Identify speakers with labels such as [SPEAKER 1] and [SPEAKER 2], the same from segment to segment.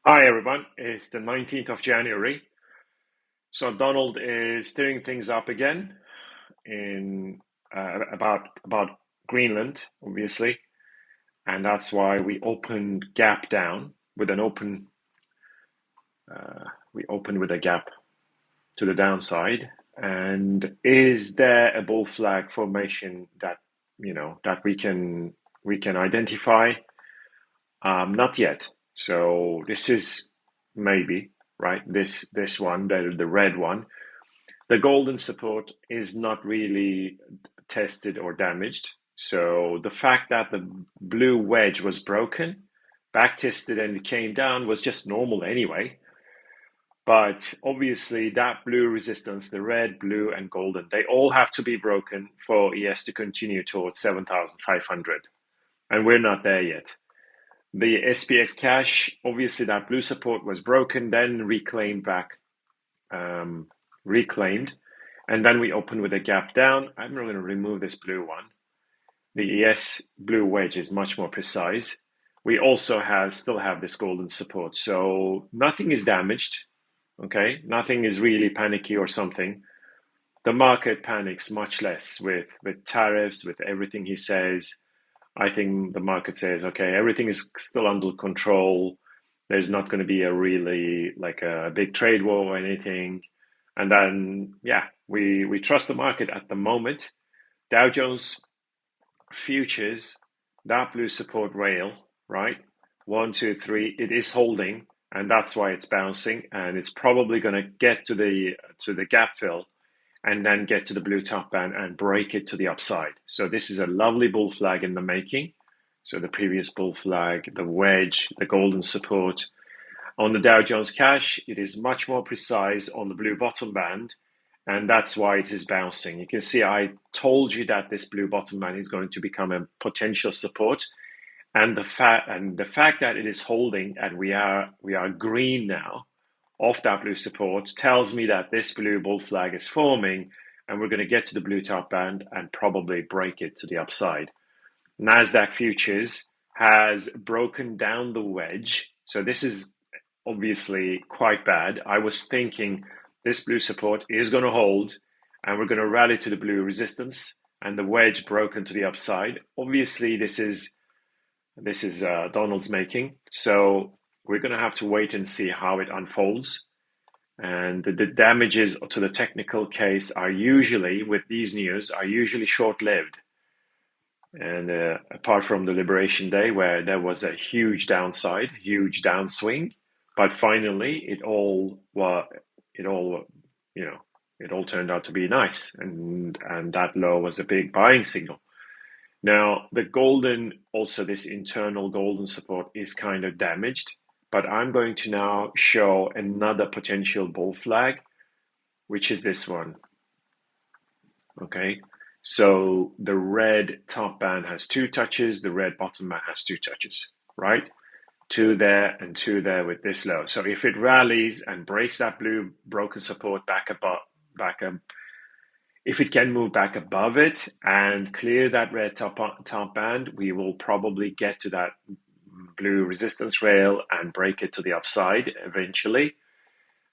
[SPEAKER 1] Hi everyone, it's the 19th of January. So Donald is stirring things up again in about Greenland, obviously, and that's why we opened gap down with an open. We opened with a gap to the downside. And is there a bull flag formation that that we can identify? Not yet. So this is maybe right. This one, the red one. The golden support is not really tested or damaged. So the fact that the blue wedge was broken, back tested, and it came down was just normal anyway. But obviously, that blue resistance, the red, blue, and golden, they all have to be broken for ES to continue towards 7,500. And we're not there yet. The SPX cash, obviously, that blue support was broken, then reclaimed back, reclaimed. And then we open with a gap down. I'm not going to remove this blue one. The ES blue wedge is much more precise. We also still have this golden support. So nothing is damaged. Okay. Nothing is really panicky or something. The market panics much less with tariffs, with everything he says. I think the market says, okay, everything is still under control. There's not going to be a really like a big trade war or anything. And then, yeah, we trust the market at the moment. Dow Jones futures, that blue support rail, right? One, two, three, it is holding, and that's why it's bouncing, and it's probably going to get to the gap fill and then get to the blue top band and break it to the upside. So this is a lovely bull flag in the making. So the previous bull flag, the wedge, the golden support. On the Dow Jones Cash, it is much more precise on the blue bottom band, and that's why it is bouncing. You can see I told you that this blue bottom band is going to become a potential support, and the fact that it is holding and we are green now off that blue support tells me that this blue bull flag is forming, and we're going to get to the blue top band and probably break it to the upside. Nasdaq futures has broken down the wedge, so this is obviously quite bad. I was thinking this blue support is going to hold and we're going to rally to the blue resistance and the wedge broken to the upside. Obviously, this is Donald's making, so we're going to have to wait and see how it unfolds. And the damages to the technical case are usually, with these news, are usually short-lived. And apart from the Liberation Day, where there was a huge downside, huge downswing, but finally it all, you know, it all turned out to be nice, and that low was a big buying signal. Now, the golden, also this internal golden support is kind of damaged, but I'm going to now show another potential bull flag, which is this one. Okay, so the red top band has two touches, the red bottom band has two touches, right? Two there and two there with this low. So if it rallies and breaks that blue broken support back above, back up, if it can move back above it and clear that red top band, we will probably get to that blue resistance rail and break it to the upside eventually.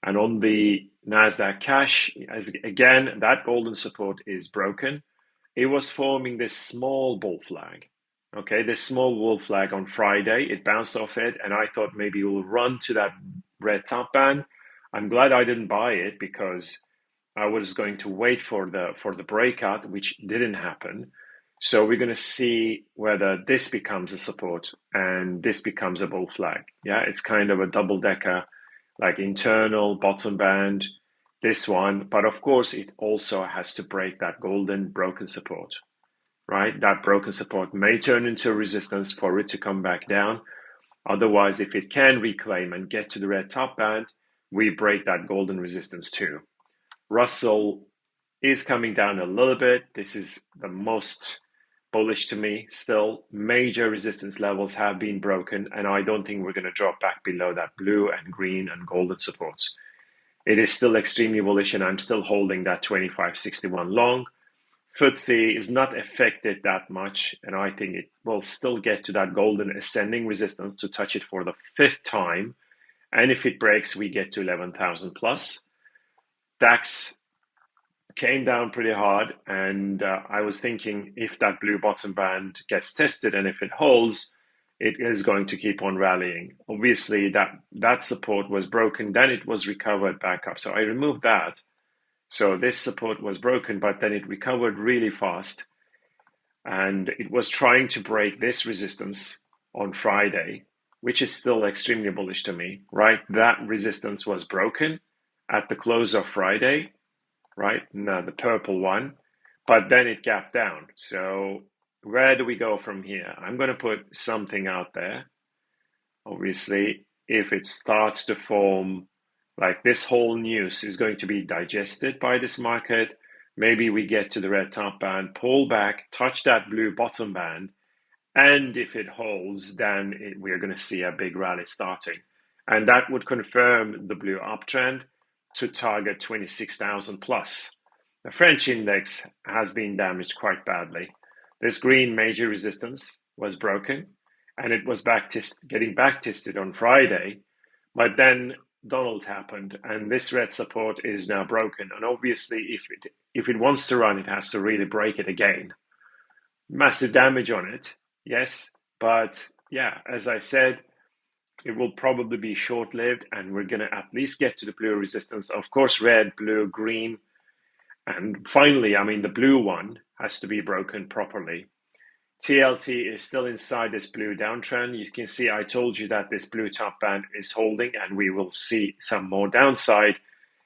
[SPEAKER 1] And on the Nasdaq cash, as again, that golden support is broken. It was forming this small bull flag. Okay, this small bull flag on Friday, it bounced off it, and I thought maybe it will run to that red top band. I'm glad I didn't buy it because I was going to wait for the breakout, which didn't happen. So we're going to see whether this becomes a support and this becomes a bull flag. Yeah, it's kind of a double decker, like internal bottom band, this one. But of course, it also has to break that golden broken support, right? That broken support may turn into a resistance for it to come back down. Otherwise, if it can reclaim and get to the red top band, we break that golden resistance too. Russell is coming down a little bit. This is the most bullish to me still. Major resistance levels have been broken, and I don't think we're going to drop back below that blue and green and golden supports. It is still extremely bullish, and I'm still holding that 25.61 long. FTSE is not affected that much, and I think it will still get to that golden ascending resistance to touch it for the fifth time, And if it breaks, we get to 11,000 plus. DAX came down pretty hard, and I was thinking if that blue bottom band gets tested and if it holds, it is going to keep on rallying. Obviously, that support was broken, then it was recovered back up. So I removed that. So this support was broken, but then it recovered really fast, and it was trying to break this resistance on Friday, which is still extremely bullish to me, right? That resistance was broken at the close of Friday, right? No, the purple one, but then it gapped down. So where do we go from here? I'm going to put something out there. Obviously, if it starts to form, like this whole news is going to be digested by this market, maybe we get to the red top band, pull back, touch that blue bottom band, and if it holds, then we're going to see a big rally starting. And that would confirm the blue uptrend to target 26,000 plus. The French index has been damaged quite badly. This green major resistance was broken, and it was getting back tested on Friday, but then Donald happened, and this red support is now broken. And obviously, if it wants to run, it has to really break it again. Massive damage on it, yes, but yeah, as I said, it will probably be short-lived, and we're going to at least get to the blue resistance. Of course, red, blue, green, and finally, I mean, the blue one has to be broken properly. TLT is still inside this blue downtrend. You can see I told you that this blue top band is holding, and we will see some more downside.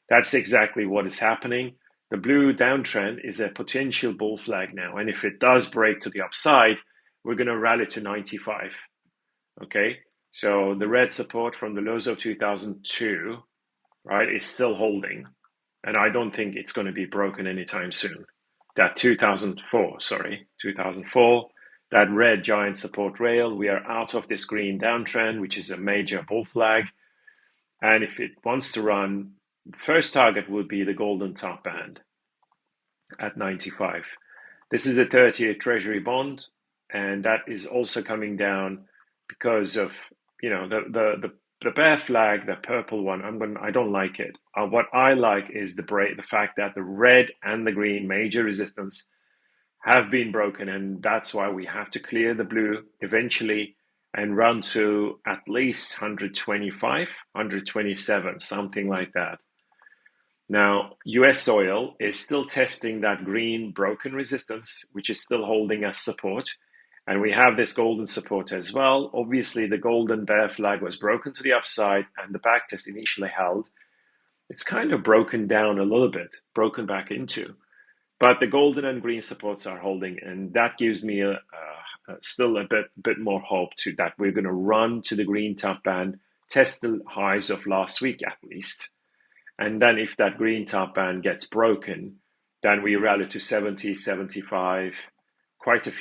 [SPEAKER 1] That's exactly what is happening. The blue downtrend is a potential bull flag now, and if it does break to the upside, we're going to rally to 95. Okay, so the red support from the lows of 2002, right, is still holding, and I don't think it's going to be broken anytime soon. That 2004, that red giant support rail, we are out of this green downtrend, which is a major bull flag, and if it wants to run, first target would be the golden top band at 95. This is a 30-year treasury bond, and that is also coming down because of, you know, the bear flag, the purple one. I don't like it. What I like is the fact that the red and the green major resistance have been broken, and that's why we have to clear the blue eventually and run to at least 125, 127, something like that. Now, US oil is still testing that green broken resistance, which is still holding as support. And we have this golden support as well. Obviously, the golden bear flag was broken to the upside, and the backtest initially held. It's kind of broken down a little bit, broken back into. But the golden and green supports are holding, and that gives me still a bit more hope to that we're going to run to the green top band, test the highs of last week at least. And then if that green top band gets broken, then we rally to 70, 75, quite a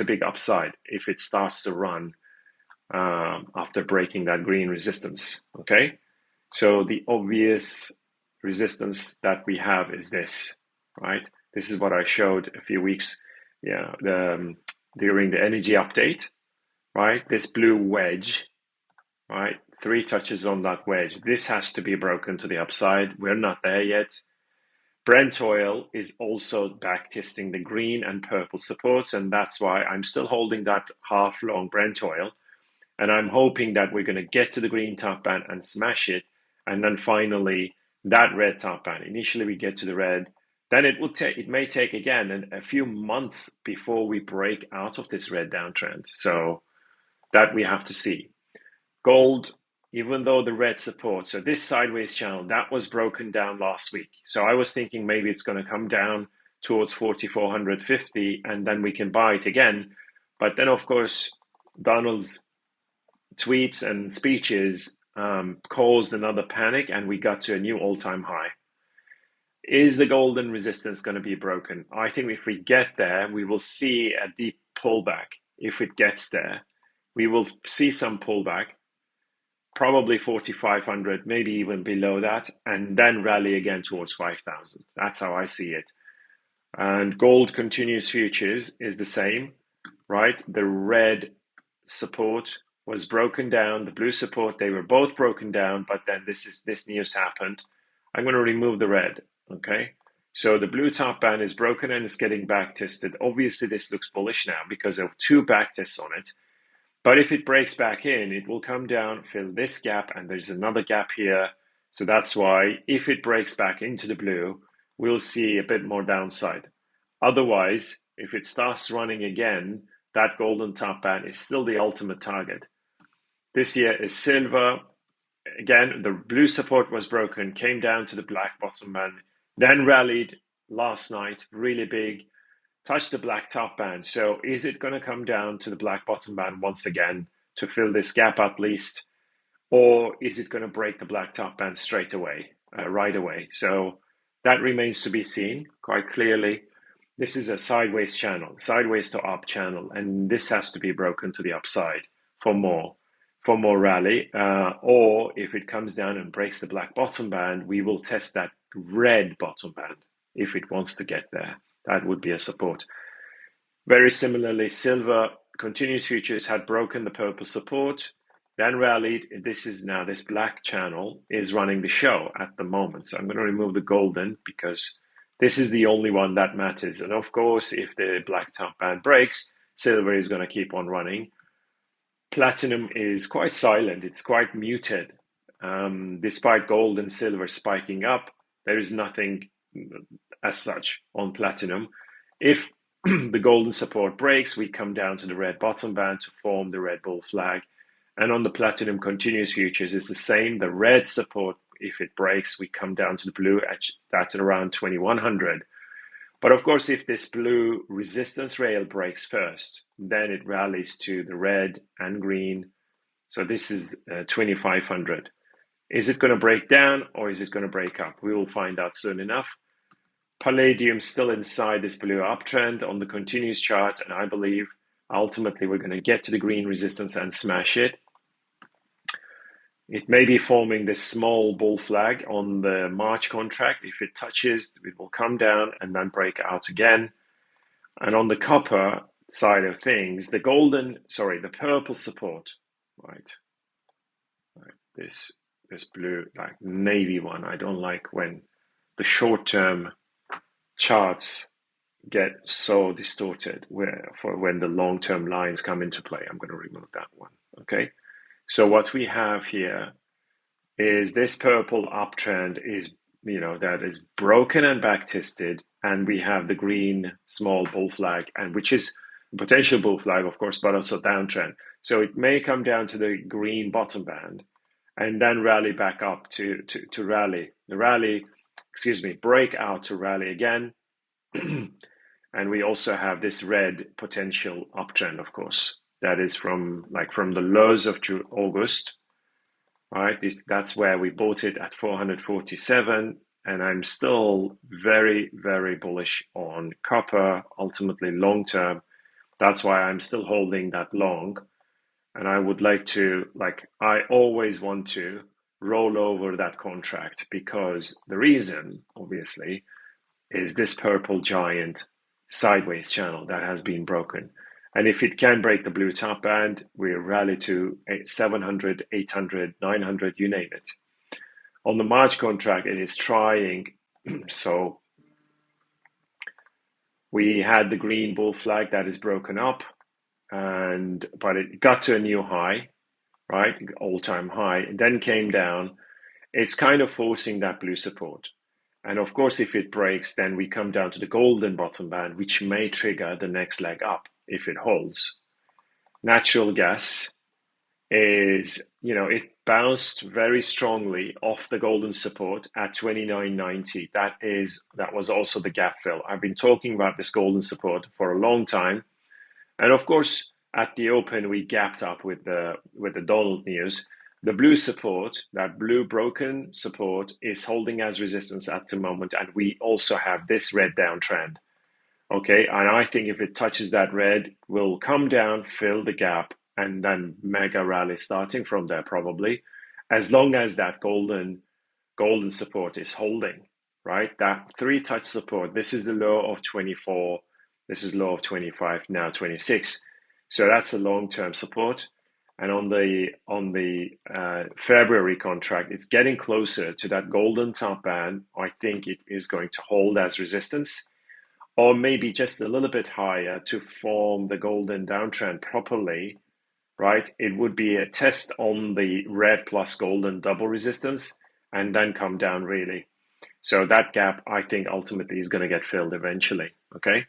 [SPEAKER 1] big upside if it starts to run after breaking that green resistance. Okay, so the obvious resistance that we have is this, right? This is what I showed a few weeks, during the energy update, right? This blue wedge, right? 3 touches on that wedge. This has to be broken to the upside. We're not there yet. Brent oil is also back testing the green and purple supports, and that's why I'm still holding that half long Brent oil. And I'm hoping that we're going to get to the green top band and smash it, and then finally that red top band. Initially we get to the red, then it may take again a few months before we break out of this red downtrend. So that we have to see. Gold, even though the red support, so this sideways channel, that was broken down last week. So I was thinking maybe it's going to come down towards 4,450 and then we can buy it again. But then, of course, Donald's tweets and speeches caused another panic, and we got to a new all-time high. Is the golden resistance going to be broken? I think if we get there, we will see a deep pullback. If it gets there, we will see some pullback, probably 4,500, maybe even below that, and then rally again towards 5,000. That's how I see it. And gold continuous futures is the same, right? The red support was broken down, the blue support, they were both broken down, but then this news happened. I'm going to remove the red, okay? So the blue top band is broken and it's getting back tested. Obviously, this looks bullish now because of two back tests on it. But if it breaks back in, it will come down, fill this gap, and there's another gap here. So that's why if it breaks back into the blue, we'll see a bit more downside. Otherwise, if it starts running again, that golden top band is still the ultimate target. This here is silver. Again, the blue support was broken, came down to the black bottom band, then rallied last night, really big, touched the black top band. So is it going to come down to the black bottom band once again to fill this gap at least? Or is it going to break the black top band straight away, right away? So that remains to be seen quite clearly. This is a sideways channel, sideways to up channel, and this has to be broken to the upside for more rally. Or if it comes down and breaks the black bottom band, we will test that red bottom band if it wants to get there. That would be a support. Very similarly, silver continuous futures had broken the purple support, then rallied. This is now, this black channel is running the show at the moment. So I'm going to remove the golden because this is the only one that matters. And of course, if the black top band breaks, silver is going to keep on running. Platinum is quite silent. It's quite muted. Despite gold and silver spiking up, there is nothing as such on platinum. If the golden support breaks, we come down to the red bottom band to form the red bull flag. And on the platinum continuous futures, it's the same. The red support, if it breaks, we come down to the blue at around 2100. But of course, if this blue resistance rail breaks first, then it rallies to the red and green. So this is 2500. Is it going to break down or is it going to break up? We will find out soon enough. Palladium still inside this blue uptrend on the continuous chart, and I believe ultimately we're going to get to the green resistance and smash it. It may be forming this small bull flag on the March contract. If it touches, it will come down and then break out again. And on the copper side of things, the purple support, right? This blue, like navy one. I don't like when the short-term charts get so distorted when the long-term lines come into play. I'm going to remove that one, okay? So what we have here is this purple uptrend is, that is broken and backtested, and we have the green small bull flag, and which is a potential bull flag, of course, but also downtrend. So it may come down to the green bottom band and then rally back up to break out to rally again. And we also have this red potential uptrend, of course. That is from the lows of August, right? That's where we bought it at 447. And I'm still very, very bullish on copper, ultimately long term. That's why I'm still holding that long. And I would like to, I always want to roll over that contract, because the reason, obviously, is this purple giant sideways channel that has been broken. And if it can break the blue top band, we'll rally to 700, 800, 900, you name it. On the March contract, it is trying. So we had the green bull flag that is broken up, but it got to a new high, right? All-time high, and then came down. It's kind of forcing that blue support. And of course, if it breaks, then we come down to the golden bottom band, which may trigger the next leg up if it holds. Natural gas is, it bounced very strongly off the golden support at 29.90. That was also the gap fill. I've been talking about this golden support for a long time. And of course, at the open, we gapped up with the Donald news. The blue support, that blue broken support, is holding as resistance at the moment. And we also have this red downtrend. Okay, and I think if it touches that red, we'll come down, fill the gap, and then mega rally starting from there probably, as long as that golden support is holding, right? That 3-touch support, this is the low of 24, this is low of 25, now 26. So that's a long-term support. And on the February contract, it's getting closer to that golden top band. I think it is going to hold as resistance, or maybe just a little bit higher to form the golden downtrend properly, right? It would be a test on the red plus golden double resistance and then come down really. So that gap, I think, ultimately is going to get filled eventually, okay?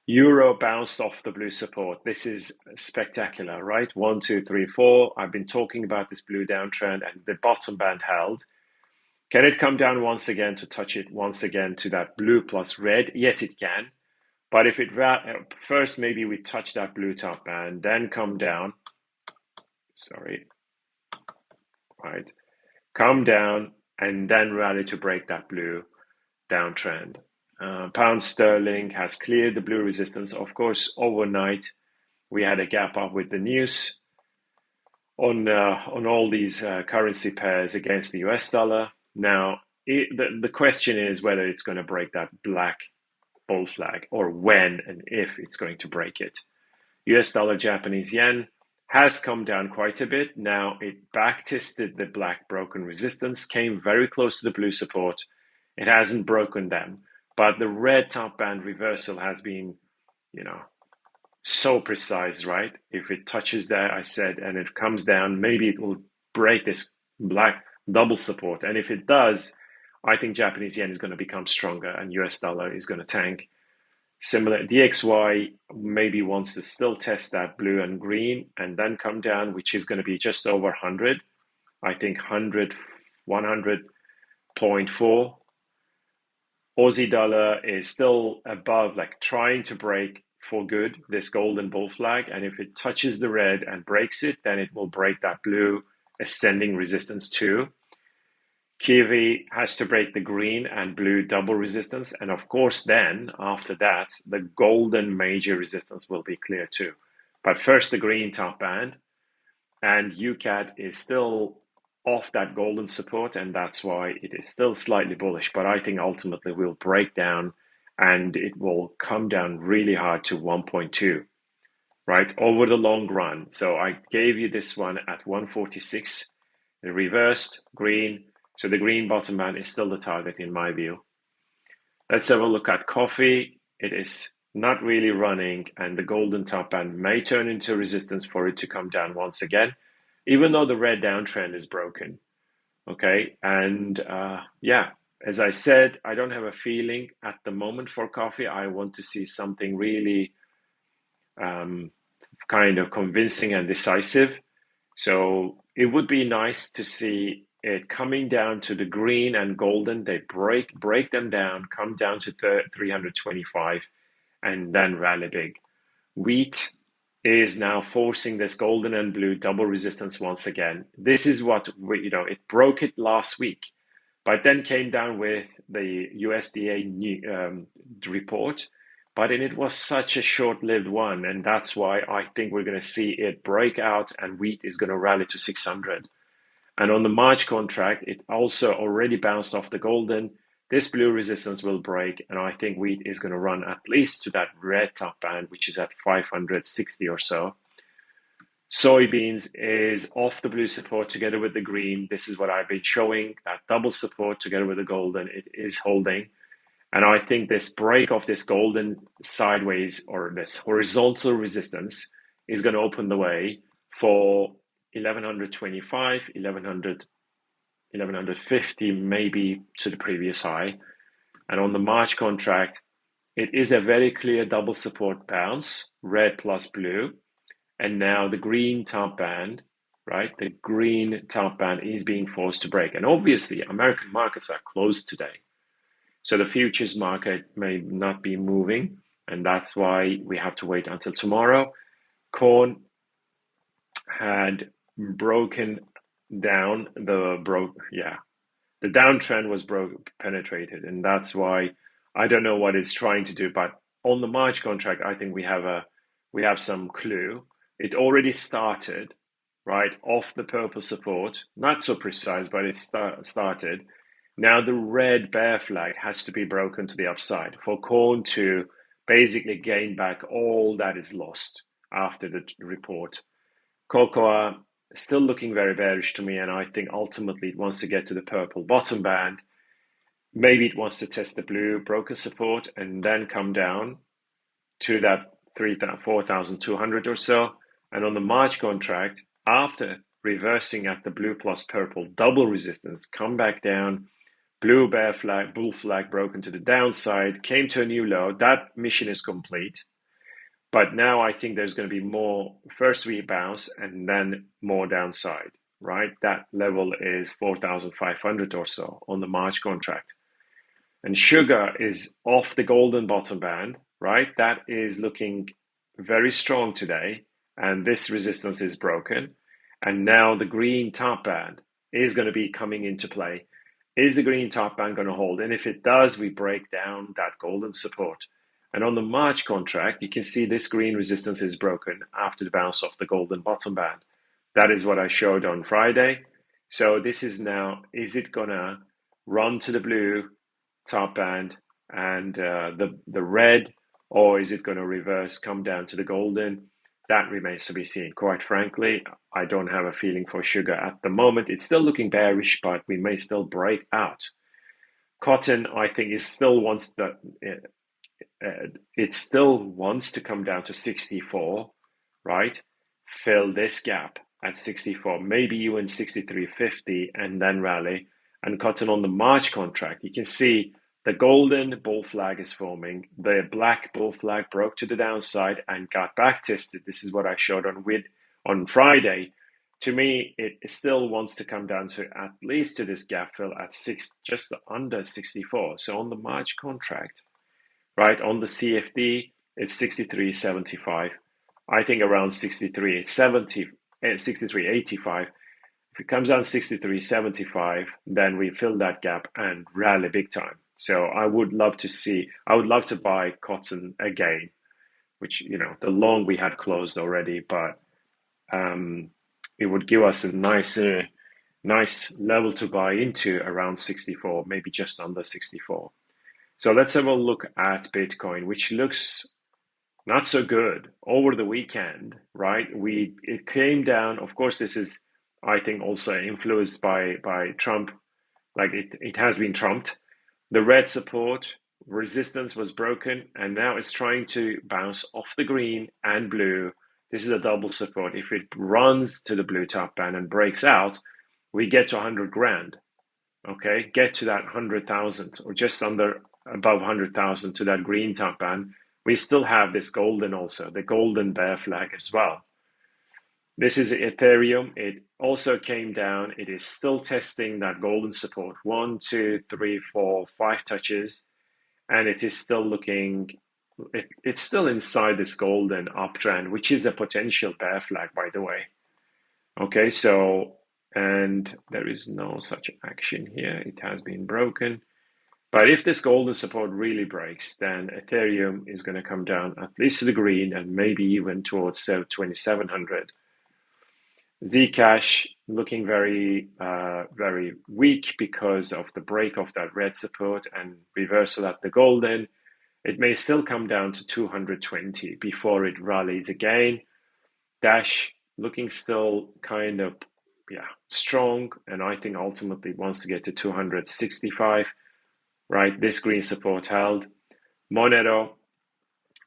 [SPEAKER 1] Euro bounced off the blue support. This is spectacular, right? 1, 2, 3, 4. I've been talking about this blue downtrend and the bottom band held. Can it come down once again to touch it once again to that blue plus red? Yes, it can. But if it first, maybe we touch that blue top band, then come down. Sorry. Right. Come down and then rally to break that blue downtrend. Pound sterling has cleared the blue resistance. Of course, overnight we had a gap up with the news on all these currency pairs against the US dollar. Now, the question is whether it's going to break that black bull flag, or when and if it's going to break it. US dollar, Japanese yen has come down quite a bit. Now it back-tested the black broken resistance, came very close to the blue support. It hasn't broken them, but the red top band reversal has been, so precise, right? If it touches there, I said, and it comes down, maybe it will break this black double support. And if it does, I think Japanese yen is going to become stronger and US dollar is going to tank. Similar, DXY maybe wants to still test that blue and green and then come down, which is going to be just over 100. I think 100.4. Aussie dollar is still above, like trying to break for good this golden bull flag. And if it touches the red and breaks it, then it will break that blue ascending resistance too. Kiwi has to break the green and blue double resistance. And of course, then after that, the golden major resistance will be clear too. But first, the green top band, and UCAD is still off that golden support. And that's why it is still slightly bullish. But I think ultimately we'll break down and it will come down really hard to 1.2, right? Over the long run. So I gave you this one at 146, the reversed green. So the green bottom band is still the target in my view. Let's have a look at coffee. It is not really running, and the golden top band may turn into resistance for it to come down once again, even though the red downtrend is broken. Okay, and as I said, I don't have a feeling at the moment for coffee. I want to see something really kind of convincing and decisive. So it would be nice to see it coming down to the green and golden. They break them down, come down to 325, and then rally big. Wheat is now forcing this golden and blue double resistance once again. This is what it broke it last week, but then came down with the USDA report. But it was such a short-lived one, and that's why I think we're going to see it break out, and wheat is going to rally to 600. And on the March contract, it also already bounced off the golden. This blue resistance will break, and I think wheat is going to run at least to that red top band, which is at 560 or so. Soybeans is off the blue support together with the green. This is what I've been showing, that double support together with the golden. It is holding. And I think this break of this golden sideways or this horizontal resistance is going to open the way for 1125, 1100, 1150, maybe to the previous high. And on the March contract, it is a very clear double support bounce, red plus blue. And now the green top band, right? The green top band is being forced to break. And obviously, American markets are closed today. So the futures market may not be moving, and that's why we have to wait until tomorrow. Corn had broken down the downtrend was penetrated, and that's why I don't know what it's trying to do. But on the March contract, I think we have some clue. It already started, right, off the purple support. Not so precise, but it started. Now the red bear flag has to be broken to the upside for corn to basically gain back all that is lost after the report. Cocoa still looking very bearish to me, and I think ultimately it wants to get to the purple bottom band. Maybe it wants to test the blue broker support and then come down to that 4,200 or so. And on the March contract, after reversing at the blue plus purple double resistance, come back down, blue bear flag, bull flag broken to the downside, came to a new low. That mission is complete. But now I think there's going to be more. First we bounce and then more downside, right? That level is 4,500 or so on the March contract. And sugar is off the golden bottom band, right? That is looking very strong today. And this resistance is broken. And now the green top band is going to be coming into play. Is the green top band going to hold? And if it does, we break down that golden support. And on the March contract, you can see this green resistance is broken after the bounce off the golden bottom band. That is what I showed on Friday. So this is now, is it going to run to the blue top band and the red, or is it going to reverse, come down to the golden? That remains to be seen. Quite frankly, I don't have a feeling for sugar at the moment. It's still looking bearish, but we may still break out. Cotton, I think, is still wants the it still wants to come down to 64, right? Fill this gap at 64, maybe even 63.50, and then rally. And cotton on the March contract, you can see the golden bull flag is forming. The black bull flag broke to the downside and got back tested. This is what I showed on Friday. To me, it still wants to come down to at least to this gap fill at just under 64. So on the March contract, right, on the CFD, it's 63.75. I think around 63.70, 63.85. If it comes down 63.75, then we fill that gap and rally big time. So I would love to buy cotton again, which, the long we had closed already, but it would give us a nice level to buy into around 64, maybe just under 64. So let's have a look at Bitcoin, which looks not so good over the weekend, right? It came down. Of course, this is, I think, also influenced by Trump. Like it has been trumped. The red support resistance was broken, and now it's trying to bounce off the green and blue. This is a double support. If it runs to the blue top band and breaks out, we get to 100 grand. Okay, get to that 100,000 or just above 100,000 to that green top band. We still have this golden also, the golden bear flag as well. This is Ethereum. It also came down. It is still testing that golden support. 1, 2, 3, 4, 5 touches. And it is still looking, it's still inside this golden uptrend, which is a potential bear flag, by the way. Okay, so, and there is no such action here. It has been broken. But if this golden support really breaks, then Ethereum is going to come down at least to the green and maybe even towards 2,700. Zcash looking very, very weak because of the break of that red support and reversal at the golden. It may still come down to 220 before it rallies again. Dash looking still kind of, strong, and I think ultimately wants to get to 265. Right, this green support held. Monero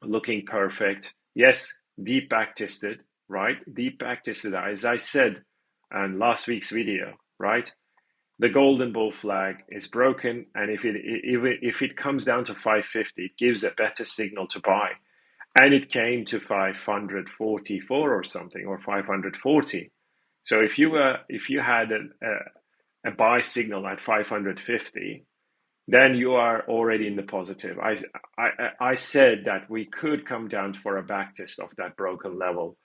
[SPEAKER 1] looking perfect. Yes, deep back tested, right? Deep back tested, as I said in last week's video, right? The golden bull flag is broken, and if it comes down to 550, it gives a better signal to buy. And it came to 544 or something, or 540. So if you had a buy signal at 550, then you are already in the positive. I said that we could come down for a backtest of that broken level.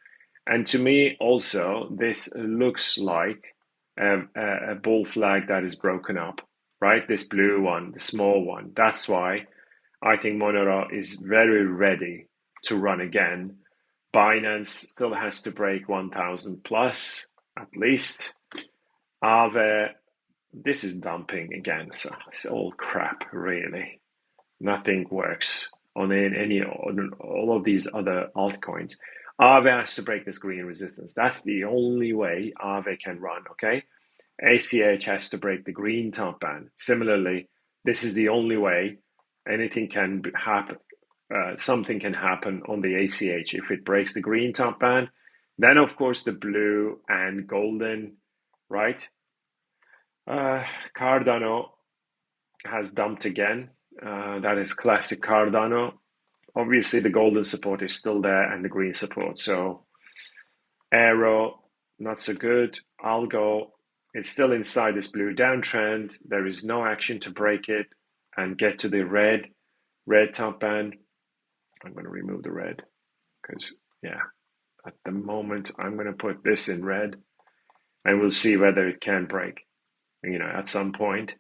[SPEAKER 1] And to me also, this looks like a bull flag that is broken up, right? This blue one, the small one. That's why I think Monero is very ready to run again. Binance still has to break 1,000 plus, at least. Aave, this is dumping again, so it's all crap, really. Nothing works on all of these other altcoins. Aave has to break this green resistance. That's the only way Aave can run, okay? ACH has to break the green top band. Similarly, this is the only way anything can happen. Something can happen on the ACH if it breaks the green top band. Then, of course, the blue and golden, right? Cardano has dumped again. That is classic Cardano. Obviously, the golden support is still there and the green support. So, Aero, not so good. Algo, it's still inside this blue downtrend. There is no action to break it and get to the red top band. I'm going to remove the red because, yeah, at the moment, I'm going to put this in red and we'll see whether it can break, at some point.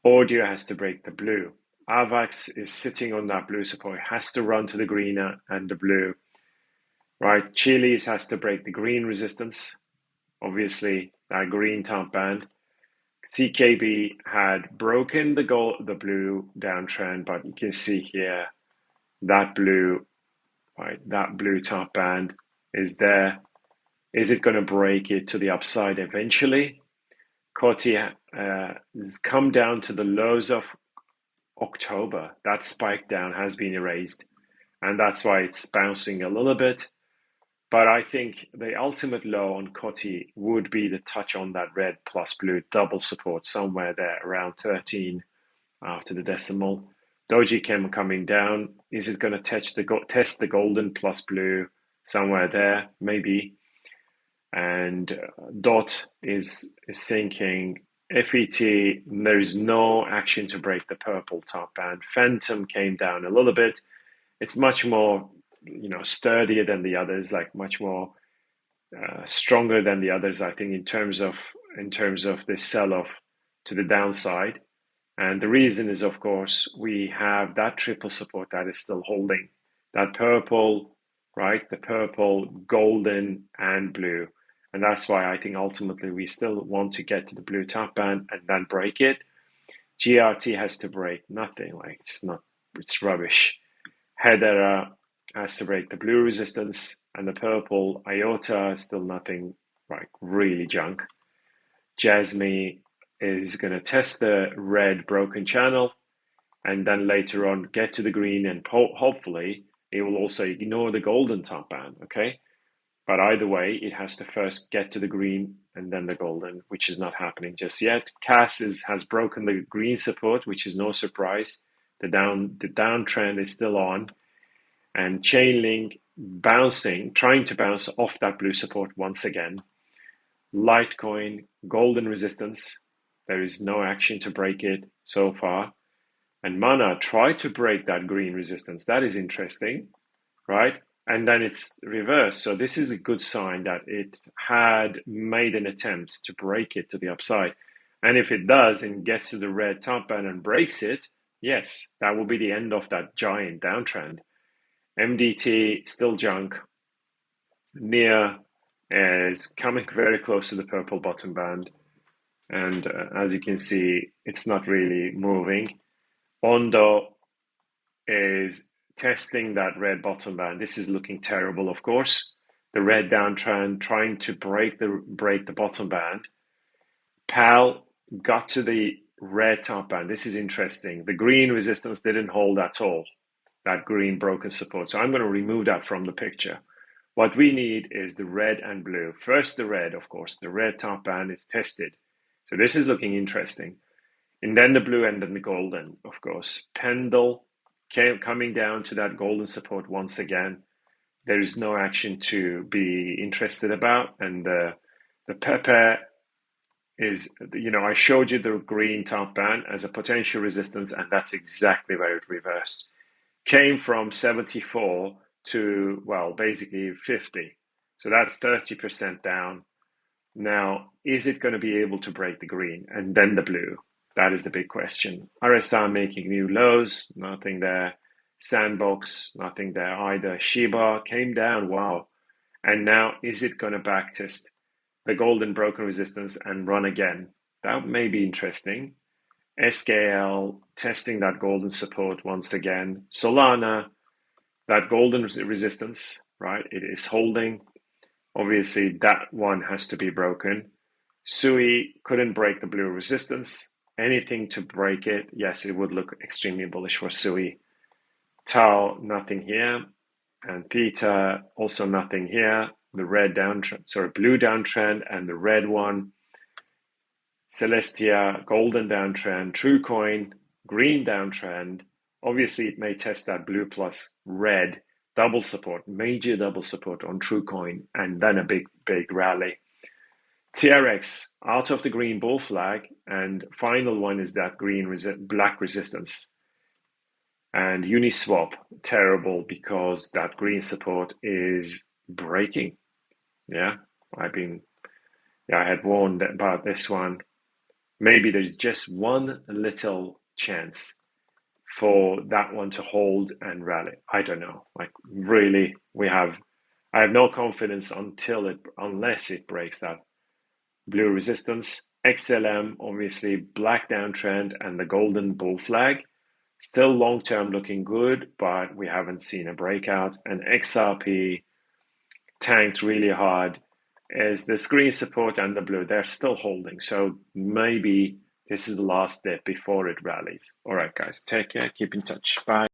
[SPEAKER 1] Audio has to break the blue. AVAX is sitting on that blue support. It has to run to the green and the blue, right? Chili's has to break the green resistance. Obviously, that green top band. CKB had broken the blue downtrend, but you can see here that blue, right? That blue top band is there. Is it going to break it to the upside eventually? COTI has come down to the lows of October. That spike down has been erased, and that's why it's bouncing a little bit. But I think the ultimate low on COTI would be the touch on that red plus blue double support somewhere there around 13 after the decimal. Doji Chem coming down. Is it going to test the golden plus blue somewhere there? Maybe. And DOT is sinking. FET, there is no action to break the purple top band. Phantom came down a little bit. It's much more, sturdier than the others, like much more stronger than the others, I think, in terms of this sell-off to the downside. And the reason is, of course, we have that triple support that is still holding. That purple, right? The purple, golden, and blue. And that's why I think ultimately we still want to get to the blue top band and then break it. GRT has to break nothing. Like it's rubbish. Hedera has to break the blue resistance and the purple. IOTA is still nothing, like really junk. Jasmine is going to test the red broken channel and then later on get to the green, and hopefully it will also ignore the golden top band, okay? But either way, it has to first get to the green and then the golden, which is not happening just yet. CAS has broken the green support, which is no surprise. The downtrend is still on. And Chainlink trying to bounce off that blue support once again. Litecoin, golden resistance. There is no action to break it so far. And Mana tried to break that green resistance. That is interesting, right? And then it's reversed. So this is a good sign that it had made an attempt to break it to the upside. And if it does and gets to the red top band and breaks it, yes, that will be the end of that giant downtrend. MDT, still junk. NIA is coming very close to the purple bottom band. And as you can see, it's not really moving. Ondo is testing that red bottom band. This is looking terrible, of course. The red downtrend trying to break the bottom band. PAL got to the red top band. This is interesting. The green resistance didn't hold at all, that green broken support. So I'm going to remove that from the picture. What we need is the red and blue. First the red, of course. The red top band is tested. So this is looking interesting. And then the blue and then the golden, of course. Pendle coming down to that golden support once again. There is no action to be interested about. And the Pepe is, I showed you the green top band as a potential resistance, and that's exactly where it reversed. Came from 74 to, well, basically 50. So that's 30% down. Now, is it going to be able to break the green and then the blue? That is the big question. RSI making new lows, nothing there. Sandbox, nothing there either. Shiba came down, wow. And now, is it going to backtest the golden broken resistance and run again? That may be interesting. SKL testing that golden support once again. Solana, that golden resistance right? It is holding. Obviously, that one has to be broken. SUI couldn't break the blue resistance. Anything to break it, yes, it would look extremely bullish for SUI. Tau, nothing here. And theta, also nothing here. The red downtrend, sorry, blue downtrend, and the red one. Celestia, golden downtrend. TrueCoin, green downtrend. Obviously, it may test that blue plus red double support, major double support on TrueCoin, and then a big rally. TRX out of the green bull flag, and final one is that black resistance. And Uniswap, terrible because that green support is breaking. Yeah, I had warned about this one. Maybe there's just one little chance for that one to hold and rally. I don't know. Like really, I have no confidence unless it breaks that blue resistance. XLM, obviously black downtrend and the golden bull flag. Still long term looking good, but we haven't seen a breakout. And XRP tanked really hard. Is the green support and the blue, they're still holding. So maybe this is the last dip before it rallies. All right, guys, take care. Keep in touch. Bye.